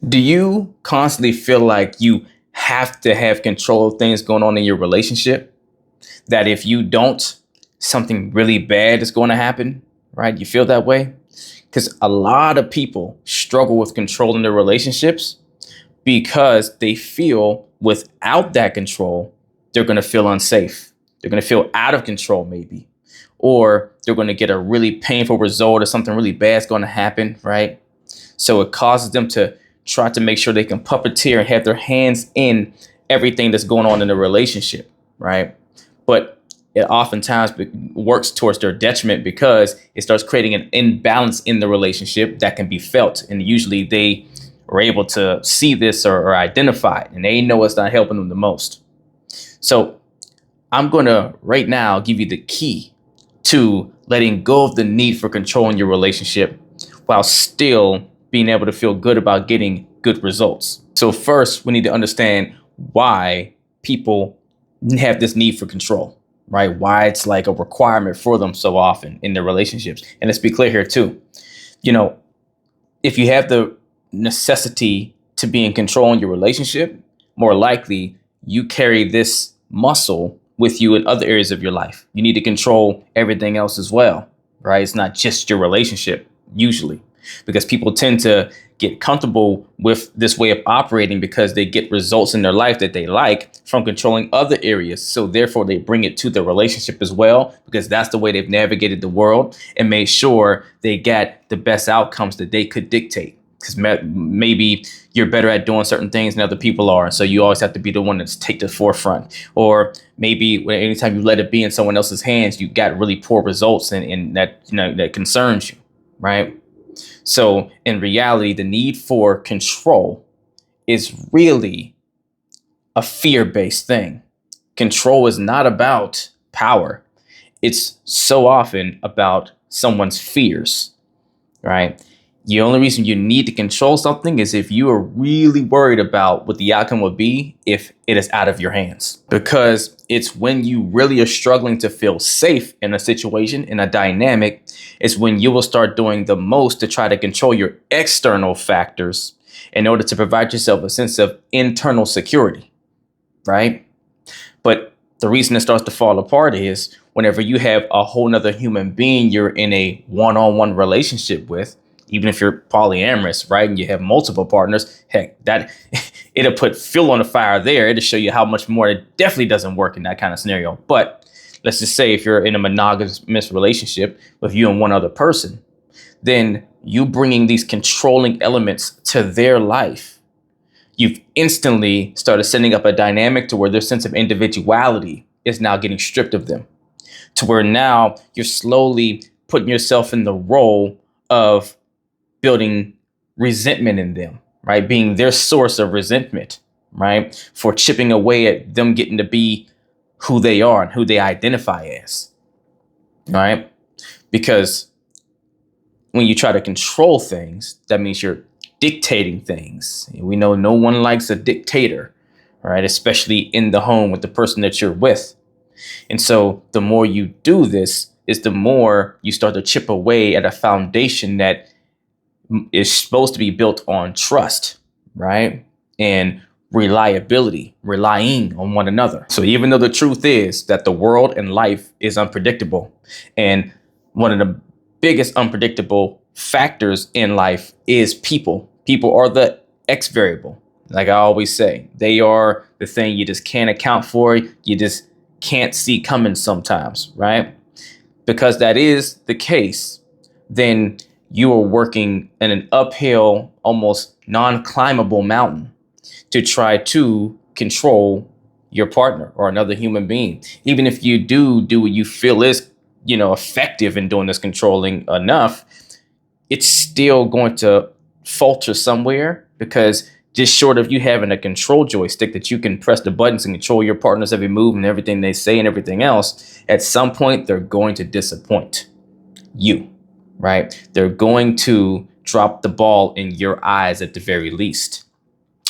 Do you constantly feel like you have to have control of things going on in your relationship? That if you don't, something really bad is going to happen, right? You feel that way? Because a lot of people struggle with controlling their relationships because they feel without that control, they're going to feel unsafe. They're going to feel out of control, maybe. Or they're going to get a really painful result or something really bad is going to happen, right? So it causes them to try to make sure they can puppeteer and have their hands in everything that's going on in the relationship, right? But it oftentimes works towards their detriment because it starts creating an imbalance in the relationship that can be felt. And usually they are able to see this or identify it, and they know it's not helping them the most. So I'm going to right now give you the key to letting go of the need for control in your relationship while still being able to feel good about getting good results. So first, we need to understand why people have this need for control, right? Why it's like a requirement for them so often in their relationships. And let's be clear here too. You know, if you have the necessity to be in control in your relationship, more likely you carry this muscle with you in other areas of your life. You need to control everything else as well, right? It's not just your relationship, usually, because people tend to get comfortable with this way of operating because they get results in their life that they like from controlling other areas. So therefore they bring it to the relationship as well, because that's the way they've navigated the world and made sure they got the best outcomes that they could dictate. Because maybe you're better at doing certain things than other people are, and so you always have to be the one that's take the forefront. Or maybe anytime you let it be in someone else's hands, you got really poor results, and that that concerns you, right? So in reality, the need for control is really a fear-based thing. Control is not about power. It's so often about someone's fears, right? The only reason you need to control something is if you are really worried about what the outcome would be if it is out of your hands. Because it's when you really are struggling to feel safe in a situation, in a dynamic, it's when you will start doing the most to try to control your external factors in order to provide yourself a sense of internal security, right? But the reason it starts to fall apart is whenever you have a whole nother human being you're in a one-on-one relationship with, even if you're polyamorous, right? And you have multiple partners, heck, that it'll put fuel on the fire there. It'll show you how much more it definitely doesn't work in that kind of scenario. But let's just say if you're in a monogamous relationship with you and one other person, then you bringing these controlling elements to their life, you've instantly started setting up a dynamic to where their sense of individuality is now getting stripped of them, to where now you're slowly putting yourself in the role of building resentment in them, right? Being their source of resentment, right? For chipping away at them getting to be who they are and who they identify as, right? Because when you try to control things, that means you're dictating things. We know no one likes a dictator, right? Especially in the home with the person that you're with. And so the more you do this, is the more you start to chip away at a foundation that is supposed to be built on trust, right? And reliability, relying on one another. So even though the truth is that the world and life is unpredictable, and one of the biggest unpredictable factors in life is people. People are the X variable. Like I always say, they are the thing you just can't account for. You just can't see coming sometimes, right? Because that is the case, then you are working in an uphill, almost non-climbable mountain to try to control your partner or another human being. Even if you do what you feel is, effective in doing this controlling enough, it's still going to falter somewhere, because just short of you having a control joystick that you can press the buttons and control your partner's every move and everything they say and everything else, at some point they're going to disappoint you, right? They're going to drop the ball in your eyes at the very least.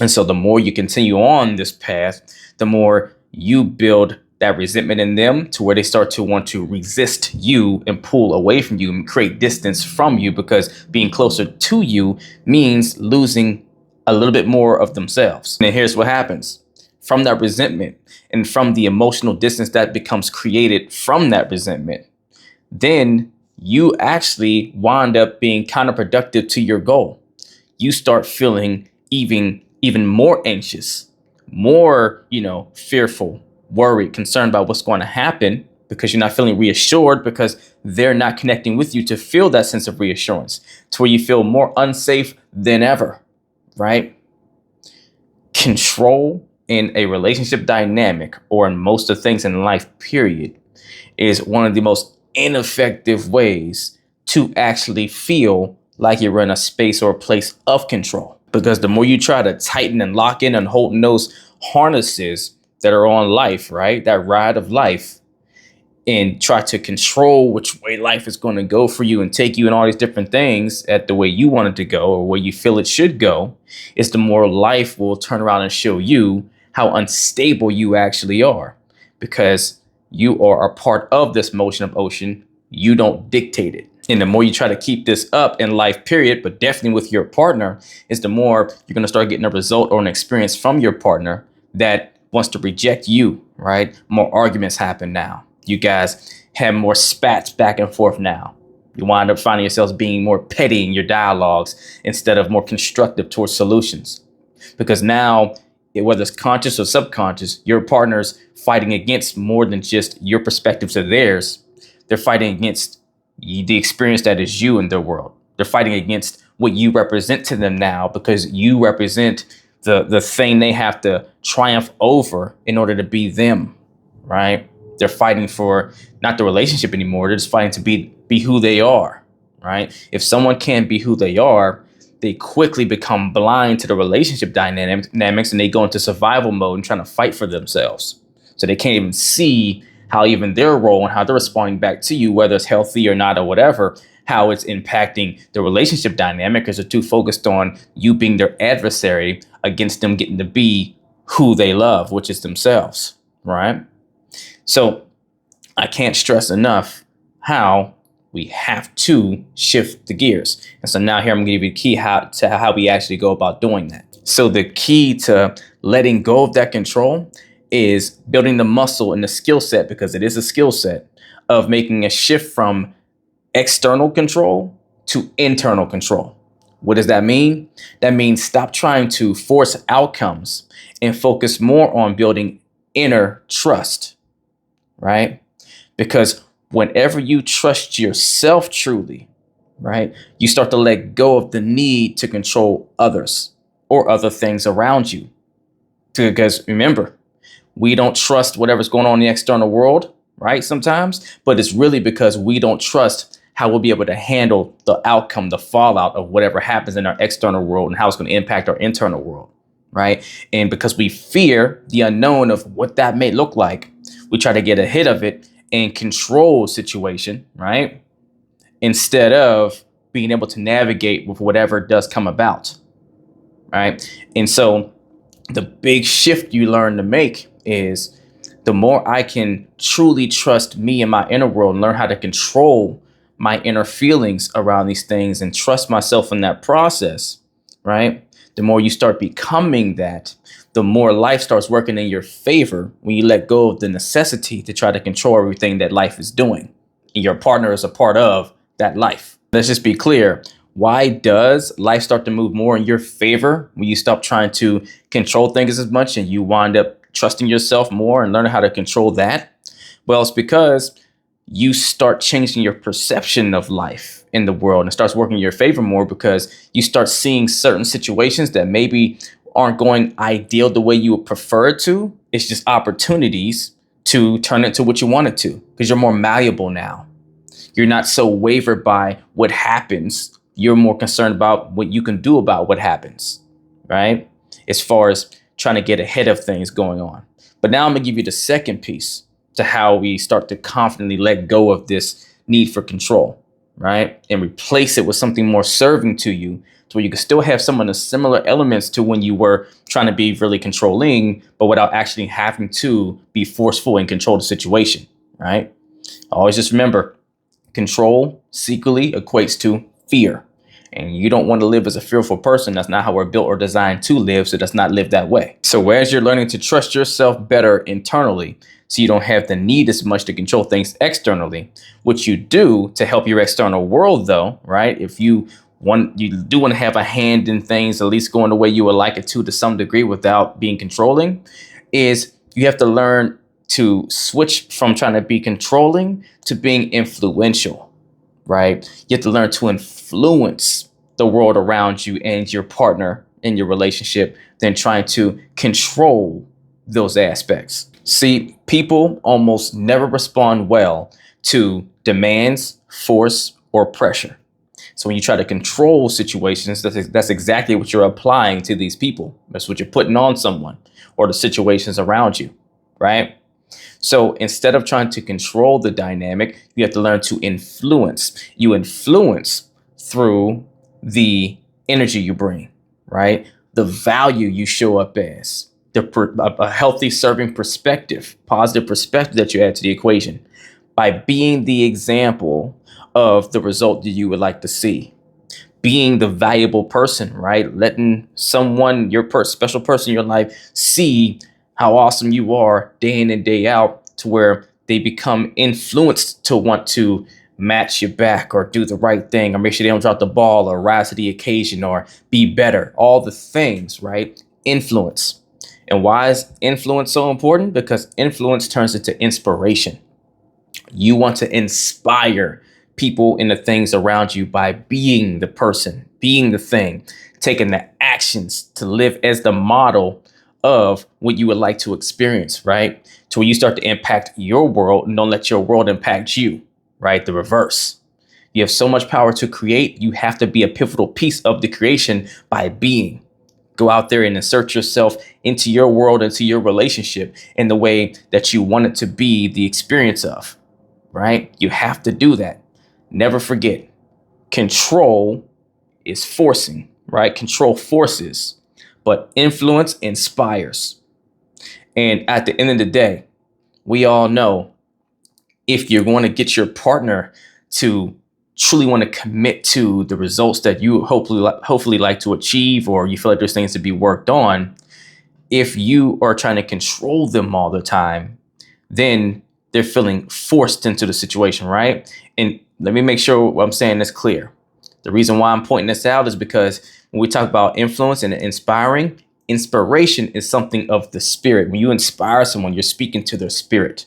And so the more you continue on this path, the more you build that resentment in them, to where they start to want to resist you and pull away from you and create distance from you, because being closer to you means losing a little bit more of themselves. And here's what happens. From that resentment and from the emotional distance that becomes created from that resentment, then you actually wind up being counterproductive to your goal. You start feeling even more anxious, more, fearful, worried, concerned about what's going to happen because you're not feeling reassured because they're not connecting with you to feel that sense of reassurance, to where you feel more unsafe than ever, right? Control in a relationship dynamic, or in most of things in life, period, is one of the most ineffective ways to actually feel like you're in a space or a place of control. Because the more you try to tighten and lock in and hold in those harnesses that are on life, right, that ride of life, and try to control which way life is going to go for you and take you in all these different things at the way you want it to go or where you feel it should go, is the more life will turn around and show you how unstable you actually are, because you are a part of this motion of ocean. You don't dictate it. And the more you try to keep this up in life, period, but definitely with your partner, is the more you're going to start getting a result or an experience from your partner that wants to reject you, right? More arguments happen now. You guys have more spats back and forth now. You wind up finding yourselves being more petty in your dialogues instead of more constructive towards solutions. Because now, whether it's conscious or subconscious, your partner's fighting against more than just your perspective to theirs. They're fighting against the experience that is you in their world. They're fighting against what you represent to them now, because you represent the thing they have to triumph over in order to be them, right? They're fighting for not the relationship anymore. They're just fighting to be who they are, right? If someone can't be who they are, they quickly become blind to the relationship dynamics, and they go into survival mode and trying to fight for themselves. So they can't even see how even their role and how they're responding back to you, whether it's healthy or not or whatever, how it's impacting the relationship dynamic, because they're too focused on you being their adversary against them getting to be who they love, which is themselves, right? So I can't stress enough how we have to shift the gears. And so now here I'm going to give you the key how we actually go about doing that. So the key to letting go of that control is building the muscle and the skill set, because it is a skill set, of making a shift from external control to internal control. What does that mean? That means stop trying to force outcomes and focus more on building inner trust, right? Because whenever you trust yourself truly, right, you start to let go of the need to control others or other things around you. Because remember, we don't trust whatever's going on in the external world, right, sometimes, but it's really because we don't trust how we'll be able to handle the outcome, the fallout of whatever happens in our external world and how it's going to impact our internal world, right? And because we fear the unknown of what that may look like, we try to get ahead of it and control situation, right? Instead of being able to navigate with whatever does come about, right? And so the big shift you learn to make is, the more I can truly trust me and my inner world and learn how to control my inner feelings around these things and trust myself in that process, right? The more you start becoming that, the more life starts working in your favor when you let go of the necessity to try to control everything that life is doing. And your partner is a part of that life. Let's just be clear. Why does life start to move more in your favor when you stop trying to control things as much and you wind up trusting yourself more and learning how to control that? Well, it's because you start changing your perception of life in the world, and it starts working in your favor more, because you start seeing certain situations that maybe aren't going ideal the way you would prefer it to. It's just opportunities to turn it to what you want it to, because you're more malleable now. You're not so wavered by what happens. You're more concerned about what you can do about what happens, right? As far as trying to get ahead of things going on. But now I'm going to give you the second piece to how we start to confidently let go of this need for control, right? And replace it with something more serving to you, to where you can still have some of the similar elements to when you were trying to be really controlling, but without actually having to be forceful and control the situation, right? Always just remember, control secretly equates to fear. And you don't want to live as a fearful person. That's not how we're built or designed to live. So let's not live that way. So as you're learning to trust yourself better internally, so you don't have the need as much to control things externally, what you do to help your external world, though, right? If you do want to have a hand in things, at least going the way you would like it to some degree without being controlling, is you have to learn to switch from trying to be controlling to being influential, right? You have to learn to influence the world around you and your partner in your relationship than trying to control those aspects. See, people almost never respond well to demands, force, or pressure. So when you try to control situations, that's exactly what you're applying to these people. That's what you're putting on someone or the situations around you, right? So instead of trying to control the dynamic, you have to learn to influence. You influence through the energy you bring, right? The value you show up as, a healthy serving perspective, positive perspective that you add to the equation by being the example of the result that you would like to see. Being the valuable person, right? Letting someone, special person in your life, see how awesome you are day in and day out, to where they become influenced to want to match you back or do the right thing or make sure they don't drop the ball or rise to the occasion or be better. All the things, right? Influence. And why is influence so important? Because influence turns into inspiration. You want to inspire people in the things around you by being the person, being the thing, taking the actions to live as the model of what you would like to experience, right? To where you start to impact your world and don't let your world impact you, right? The reverse. You have so much power to create. You have to be a pivotal piece of the creation by being. Go out there and insert yourself into your world, into your relationship in the way that you want it to be the experience of, right? You have to do that. Never forget, control is forcing, right? Control forces, but influence inspires. And at the end of the day, we all know if you're going to get your partner to truly want to commit to the results that you hopefully like to achieve, or you feel like there's things to be worked on, if you are trying to control them all the time, then they're feeling forced into the situation, right? And let me make sure what I'm saying is clear. The reason why I'm pointing this out is because when we talk about influence and inspiring, inspiration is something of the spirit. When you inspire someone, you're speaking to their spirit,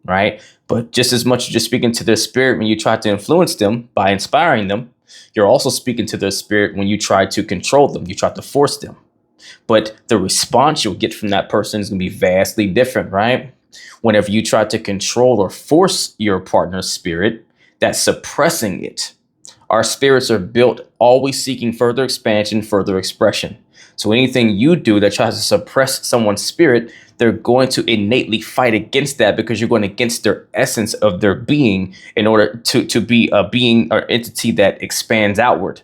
right? But just as much as you're speaking to their spirit when you try to influence them by inspiring them, you're also speaking to their spirit when you try to control them, you try to force them. But the response you'll get from that person is going to be vastly different, right? Whenever you try to control or force your partner's spirit, that's suppressing it. Our spirits are built always seeking further expansion, further expression. So anything you do that tries to suppress someone's spirit, they're going to innately fight against that, because you're going against their essence of their being in order to be a being or entity that expands outward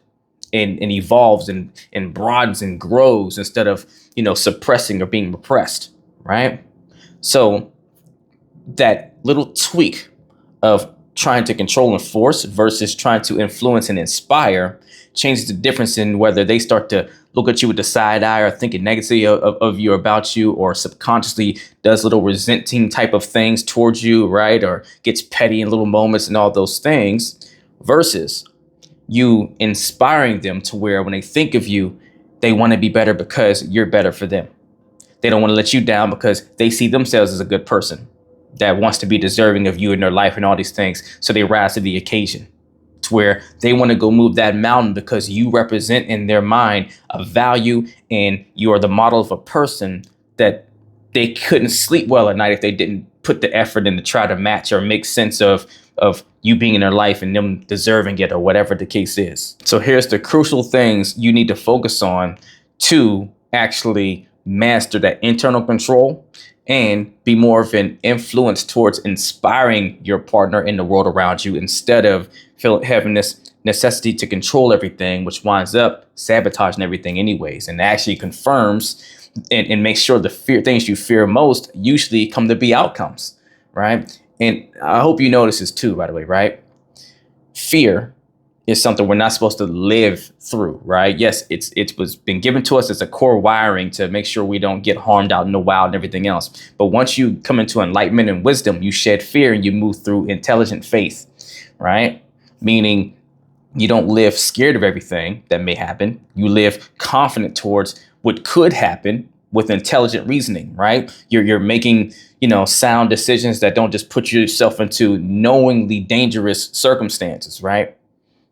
and evolves and broadens and grows instead of, suppressing or being repressed, right? So that little tweak of trying to control and force versus trying to influence and inspire changes the difference in whether they start to look at you with the side eye or thinking negatively of you, about you, or subconsciously does little resenting type of things towards you, right? Or gets petty in little moments and all those things, versus you inspiring them to where when they think of you, they want to be better because you're better for them. They don't want to let you down because they see themselves as a good person that wants to be deserving of you in their life and all these things. So they rise to the occasion, to where they want to go move that mountain because you represent in their mind a value, and you are the model of a person that they couldn't sleep well at night if they didn't put the effort in to try to match or make sense of you being in their life and them deserving it, or whatever the case is. So here's the crucial things you need to focus on to actually master that internal control and be more of an influence towards inspiring your partner in the world around you, instead of having this necessity to control everything, which winds up sabotaging everything anyways, and actually confirms and makes sure the things you fear most usually come to be outcomes, right? And I hope you notice this too, by the way, right? Fear is something we're not supposed to live through, right? Yes, it was been given to us as a core wiring to make sure we don't get harmed out in the wild and everything else. But once you come into enlightenment and wisdom, you shed fear and you move through intelligent faith, right? Meaning you don't live scared of everything that may happen. You live confident towards what could happen with intelligent reasoning, right? You're making, sound decisions that don't just put yourself into knowingly dangerous circumstances, right?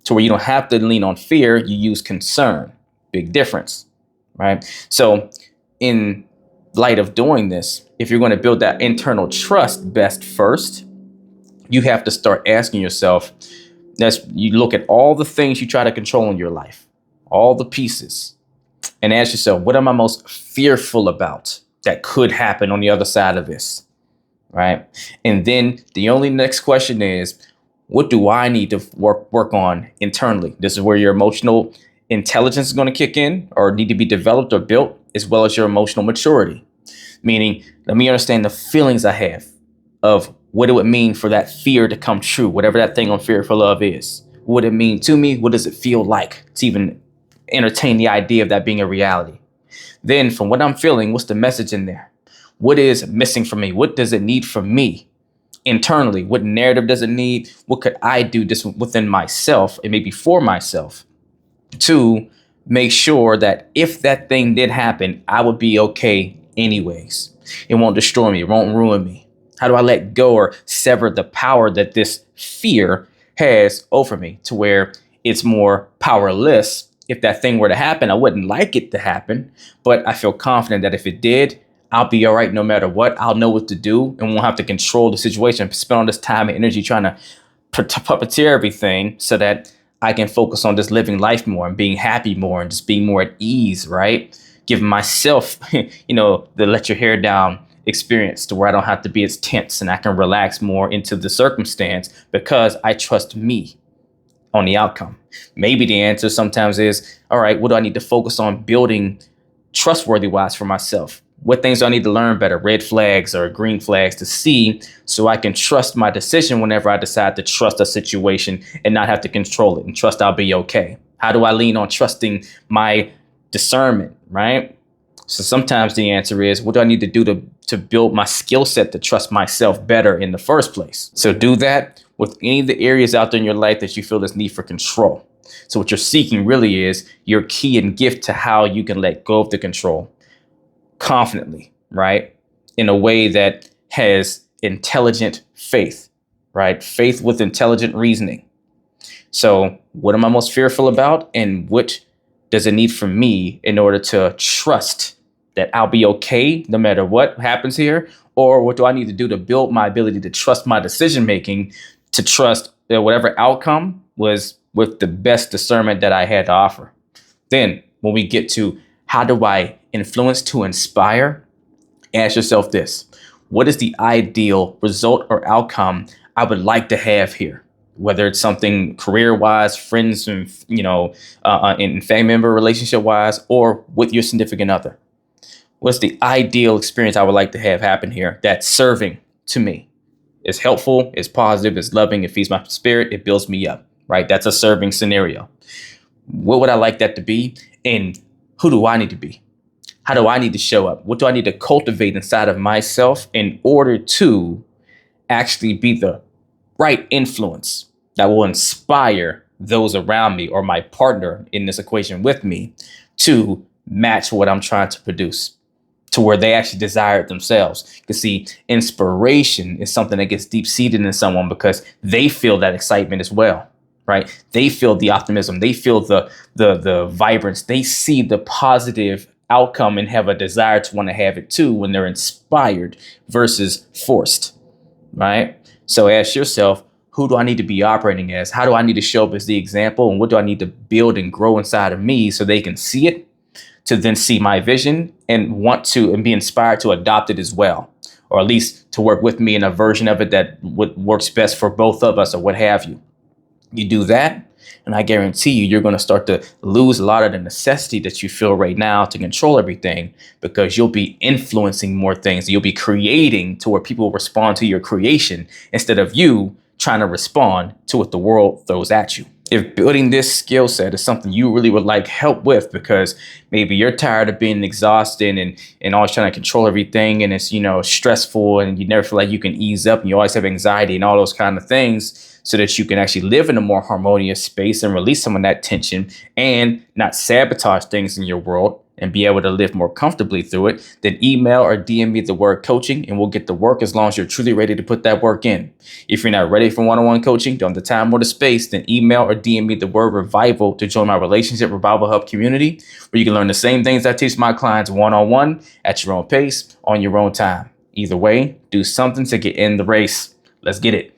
To where you don't have to lean on fear, you use concern. Big difference, right? So in light of doing this, if you're going to build that internal trust best first, you have to start asking yourself, you look at all the things you try to control in your life, all the pieces, and ask yourself, what am I most fearful about that could happen on the other side of this, right? And then the only next question is, what do I need to work on internally? This is where your emotional intelligence is going to kick in or need to be developed or built, as well as your emotional maturity. Meaning, let me understand the feelings I have of what it would mean for that fear to come true, whatever that thing I'm fearful of is. What would it mean to me? What does it feel like to even entertain the idea of that being a reality? Then from what I'm feeling, what's the message in there? What is missing from me? What does it need from me? Internally, what narrative does it need? What could I do just within myself and maybe for myself to make sure that if that thing did happen, I would be okay anyways. It won't destroy me. It won't ruin me. How do I let go or sever the power that this fear has over me to where it's more powerless? If that thing were to happen, I wouldn't like it to happen, but I feel confident that if it did, I'll be all right no matter what. I'll know what to do and won't have to control the situation, spend all this time and energy trying to puppeteer everything so that I can focus on just living life more and being happy more and just being more at ease, right? Giving myself, the let your hair down experience to where I don't have to be as tense and I can relax more into the circumstance because I trust me on the outcome. Maybe the answer sometimes is, all right, what do I need to focus on building trustworthy wise for myself? What things do I need to learn better, red flags or green flags to see so I can trust my decision whenever I decide to trust a situation and not have to control it and trust I'll be okay? How do I lean on trusting my discernment, right? So sometimes the answer is, what do I need to do to build my skill set to trust myself better in the first place? So do that with any of the areas out there in your life that you feel this need for control. So what you're seeking really is your key and gift to how you can let go of the control confidently, right? In a way that has intelligent faith, right? Faith with intelligent reasoning. So what am I most fearful about? And what does it need from me in order to trust that I'll be okay no matter what happens here? Or what do I need to do to build my ability to trust my decision making, to trust that whatever outcome was with the best discernment that I had to offer? Then when we get to how do I influence to inspire, ask yourself this: what is the ideal result or outcome I would like to have here? Whether it's something career-wise, friends, and in family member relationship-wise, or with your significant other. What's the ideal experience I would like to have happen here that's serving to me? It's helpful, it's positive, it's loving, it feeds my spirit, it builds me up, right? That's a serving scenario. What would I like that to be? And who do I need to be? How do I need to show up? What do I need to cultivate inside of myself in order to actually be the right influence that will inspire those around me or my partner in this equation with me to match what I'm trying to produce, to where they actually desire it themselves? Because see, inspiration is something that gets deep seated in someone because they feel that excitement as well, right? They feel the optimism, they feel the vibrance, they see the positive outcome and have a desire to want to have it too when they're inspired versus forced, right? So ask yourself, who do I need to be operating as? How do I need to show up as the example? And what do I need to build and grow inside of me so they can see it, to then see my vision and want to and be inspired to adopt it as well, or at least to work with me in a version of it that works best for both of us or what have you. You do that, and I guarantee you're going to start to lose a lot of the necessity that you feel right now to control everything, because you'll be influencing more things. You'll be creating to where people respond to your creation instead of you trying to respond to what the world throws at you. If building this skill set is something you really would like help with, because maybe you're tired of being exhausted and always trying to control everything, and it's, stressful, and you never feel like you can ease up, and you always have anxiety and all those kind of things, so that you can actually live in a more harmonious space and release some of that tension and not sabotage things in your world and be able to live more comfortably through it, then email or DM me the word coaching, and we'll get to work as long as you're truly ready to put that work in. If you're not ready for one-on-one coaching, don't have the time or the space, then email or DM me the word revival to join my Relationship Revival Hub community, where you can learn the same things I teach my clients one-on-one at your own pace, on your own time. Either way, do something to get in the race. Let's get it.